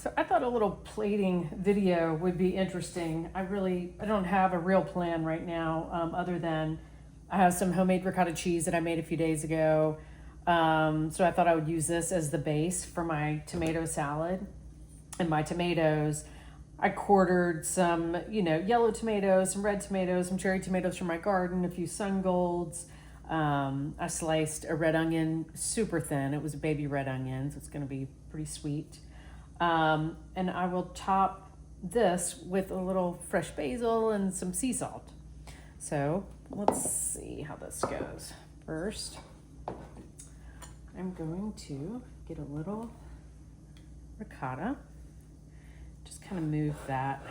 So I thought a little plating video would be interesting. I don't have a real plan right now, other than I have some homemade ricotta cheese that I made a few days ago. So I thought I would use this as the base for my tomato salad. And my tomatoes, I quartered some, yellow tomatoes, some red tomatoes, some cherry tomatoes from my garden, a few sun golds. I sliced a red onion super thin. It was a baby red onion, so it's going to be pretty sweet. And I will top this with a little fresh basil and some sea salt. So let's see how this goes. First, I'm going to get a little ricotta. Just kind of move that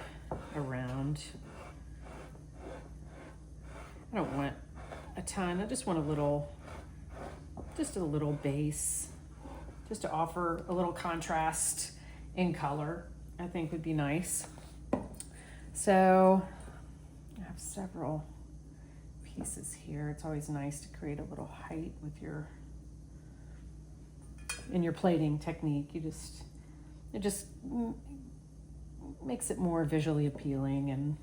around. I don't want a ton. I just want just a little base, just to offer a little contrast in color, I think would be nice. So I have several pieces here. It's always nice to create a little height with in your plating technique. It just makes it more visually appealing, and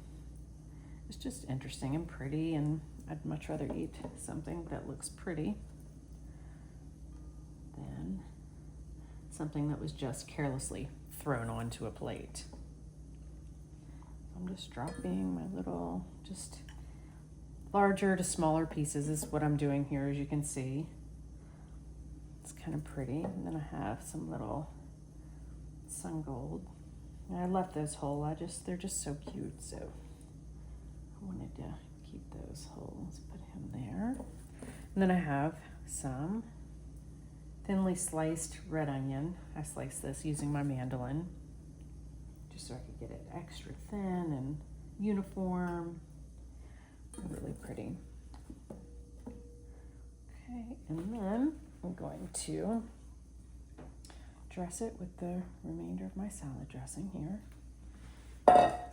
it's just interesting and pretty, and I'd much rather eat something that looks pretty than something that was just carelessly thrown onto a plate. I'm just dropping my little, just larger to smaller pieces is what I'm doing here, as you can see. It's kind of pretty. And then I have some little sun gold. And I left those whole. They're just so cute. So I wanted to keep those whole. Let's put him there. And then I have some thinly sliced red onion. I sliced this using my mandolin, just so I could get it extra thin and uniform. Really pretty. Okay, and then I'm going to dress it with the remainder of my salad dressing here.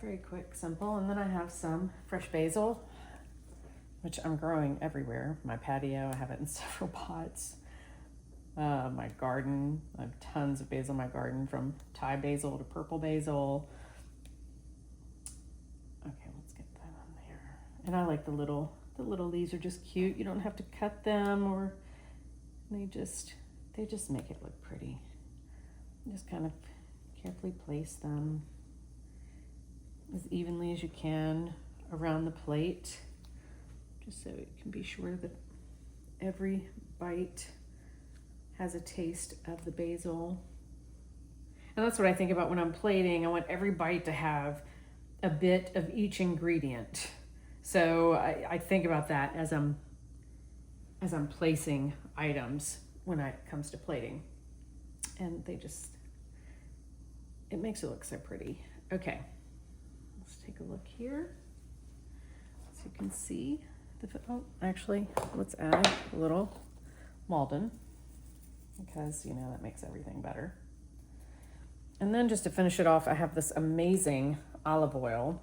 Very quick, simple. And then I have some fresh basil, which I'm growing everywhere. My patio, I have it in several pots. My garden, I have tons of basil in my garden, from Thai basil to purple basil. Okay, let's get that on there. And I like the little leaves are just cute. You don't have to cut them, or they just make it look pretty. Just kind of carefully place them as evenly as you can around the plate, just so you can be sure that every bite has a taste of the basil. And that's what I think about when I'm plating. I want every bite to have a bit of each ingredient. So I think about that as I'm placing items when it comes to plating. And it makes it look so pretty. Okay, let's take a look here. So you can see actually, let's add a little Malden, because that makes everything better. And then just to finish it off, I have this amazing olive oil.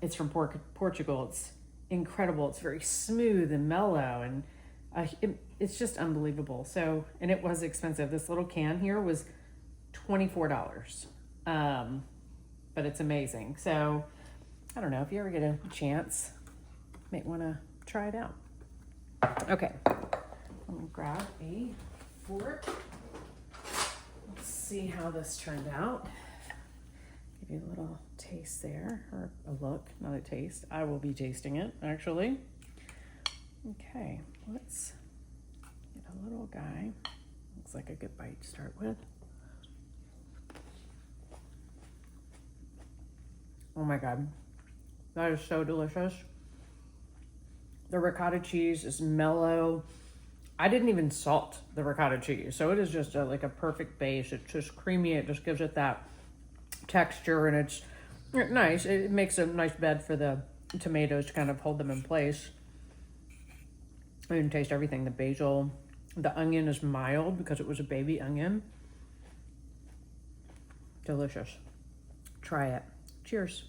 It's from Portugal. It's incredible. It's very smooth and mellow, and it's just unbelievable. So, and it was expensive. This little can here was $24, but it's amazing. So I don't know, if you ever get a chance, you might want to try it out. Okay, I'm gonna grab a fork. Let's see how this turned out. Give you a little taste there, or a look, not a taste. I will be tasting it, actually. Okay, let's get a little guy. Looks like a good bite to start with. Oh my God, that is so delicious. The ricotta cheese is mellow. I didn't even salt the ricotta cheese, so it is just like a perfect base. It's just creamy. It just gives it that texture, and it's nice. It makes a nice bed for the tomatoes to kind of hold them in place. I didn't taste everything. The basil, the onion is mild because it was a baby onion. Delicious. Try it. Cheers.